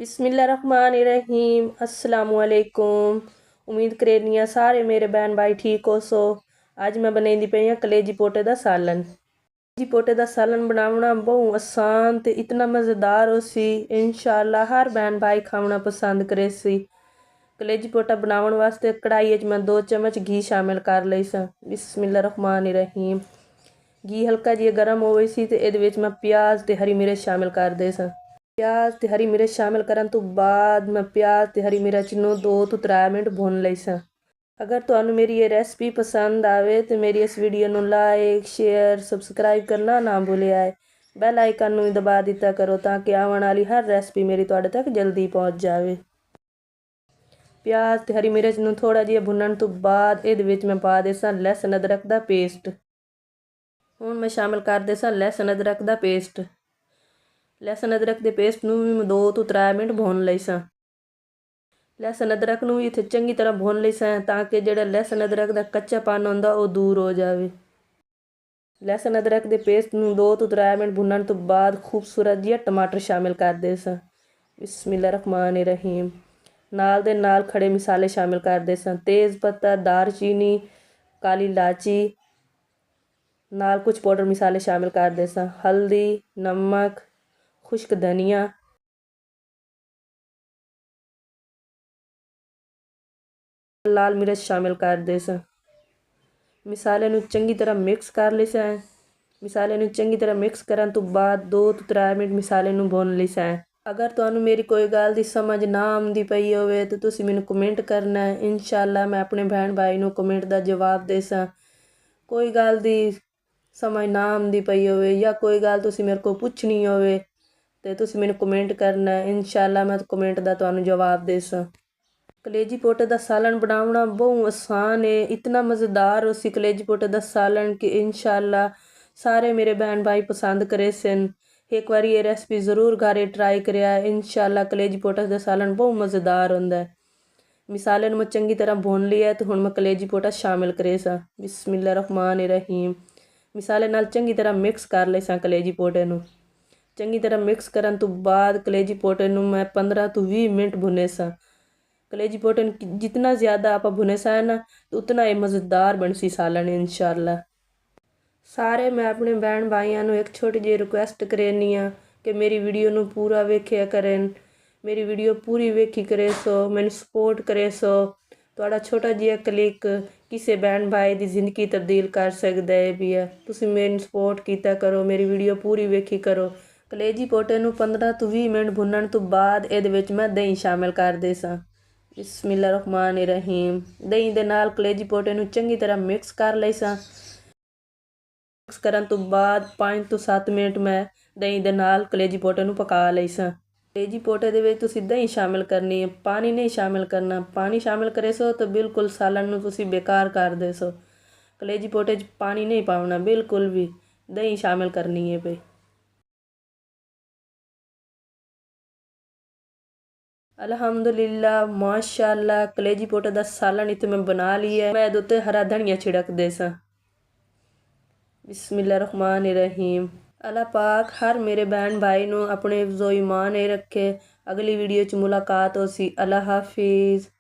बिस्मिल्लाहिर्रहमानिर्रहीम अस्सलामुअलैकुम। उम्मीद करनी आ सारे मेरे बहन भाई ठीक हो सो। अज मैं बनाई पई हाँ कलेजी पोटे का सालन। कलेजी पोटे का सालन बनाना बहुत आसान ते इतना मज़ेदार हो सी। इंशाअल्लाह हर बहन भाई खाना पसंद करे सी। कलेजी पोटा बनाने वास्ते कढ़ाई मैं 2 चम्मच घी शामिल कर ली सा। बिस्मिल्लाहिर्रहमानिर्रहीम। घी हल्का जी गर्म हो सी ते इहदे विच मैं प्याज ते हरी मिर्च शामिल कर दे सा। प्याज ते हरी मिर्च शामिल करन तो बाद मैं प्याज ते हरी मिर्च नूं 2 ਤੋਂ 3 मिनट भून लई सा। अगर तुहानू मेरी ये रेसिपी पसंद आवे तो मेरी इस वीडियो नूं लाइक शेयर सबसक्राइब करना ना भूलिया है। बैल आइकन नूं दबा दिता करो ताकि आवन वाली हर रेसिपी मेरी तुहाडे तक जल्दी पहुँच जाए। प्याज ते हरी मिर्च नूं थोड़ा जिहा भुनण तो बाद इहदे विच मैं पा दे सां लहसुन अदरक दा पेस्ट। हुण मैं शामिल कर दे सां लहसुन अदरक दा पेस्ट। लहसुन अदरक के पेस्ट नूं भी 2 ਤੋਂ 3 मिनट भून लई सां। लहसुन अदरक नूं भी इत्थे चंगी तरह भून लई सां ताकि जिहड़ा लहसुन अदरक दा कच्चापन हुंदा वो दूर हो जाए। लहसुन अदरक के पेस्ट नूं 2 ਤੋਂ 3 मिनट भुनण तो बाद खूबसूरत जिहा टमाटर शामिल कर दे सां। बिस्मिल्लाहिर्रहमानिर्रहीम। नाल दे नाल खड़े मसाले शामिल कर दे सां तेज़ पत्ता दालचीनी काली इलायची नाल कुछ पाउडर मसाले शामिल कर दे सां हल्दी नमक खुश्क धनिया लाल मिर्च शामिल कर दे सां। मसाले नूं चंगी तरह मिक्स कर लई सां। मसाले नूं चंगी तरह मिक्स करन तो बाद 2 ਤੋਂ 3 मिनट मसाले नूं भून लई सां। अगर तुहानू मेरी कोई गल दी समझ ना आउंदी पई होवे तो तुसीं मैनूं कमेंट करना है। इंशाअल्लाह मैं अपने बहन भाई नूं कमेंट दा जवाब दे सां। कोई गल दी समझ ना आउंदी पई होवे या कोई गल तुसीं मेरे को पुछनी होवे तो तुसीं मैनूं कमेंट करना है। इंशाअल्लाह मैं कमेंट दा तुहानू जवाब दे सां। कलेजी पोटे का सालन बनाना बहुत आसान है। इतना मज़ेदार हो सी कलेजी पोटे का सालन कि इंशाअल्लाह सारे मेरे बहन भाई पसंद करे सन। एक बार ये रेसिपी ज़रूर घरे ट्राई करिया। इंशाअल्लाह कलेजी पोटे का सालन बहुत मज़ेदार होंदा है। मिसाले मैं चंगी तरह भून लिया है तो हुण मैं कलेजी पोटा शामिल करे सा। बिस्मिल्लाहिर्रहमानिर्रहीम। मिसाले नाल चंगी तरह मिक्स कर ले सा कलेजी पोटे नूं। चंगी तरह मिक्स करन तो बाद कलेजी पोटे नूं मैं 15 ਤੋਂ 20 मिनट भुने सा। कलेजी पोटे जितना ज़्यादा आप भुने सा ना तो उतना ही मज़ेदार बन सी सालन इंशाअल्लाह। सारे मैं अपने बहन भाइयों नूं एक छोटी जी रिक्वेस्ट करनी आ कि मेरी वीडियो नूं पूरा वेखिया करें। मेरी वीडियो पूरी वेखी करे सो मैनूं सपोर्ट करे सो। तुहाडा छोटा जिहा क्लिक किसी बहन भाई की जिंदगी तब्दील कर सकता है भी है। तुसीं मेरी सपोर्ट कीता करो मेरी वीडियो पूरी वेखी करो। कलेजी पोटे नूं 15 ਤੋਂ 20 मिनट भुनण तो बाद इहदे विच मैं दही शामिल कर दे सां। बिस्मिल्लाहिर्रहमानिर्रहीम। दही दे नाल कलेजी पोटे नूं चंगी तरह मिक्स कर लई सां। मिक्स करन तो बाद 5 ਤੋਂ 7 मिनट मैं दही दे नाल कलेजी पोटे नूं पका लई सां। कलेजी पोटे दे विच तुसीं दही शामिल करनी है पानी नहीं शामिल करना। पानी शामिल करे सो तो बिल्कुल सालन नूं तुसीं बेकार कर दे सो। कलेजी पोटे च पानी नहीं पाउणा बिल्कुल भी दही शामिल करनी है पई। अल्हम्दुलिल्लाह माशाअल्लाह कलेजी पोटे का सालन इत्थे मैं बना लिया है। मैं इहदे उत्ते हरा धनिया छिड़क दे सां। बिस्मिल्लाहिर्रहमानिर्रहीम। अल्लाह पाक हर मेरे बहन भाई नूं अपने हिफ्ज़ो ईमान रखे। अगली वीडियो च मुलाकात हो सी। अल्लाह हाफिज़।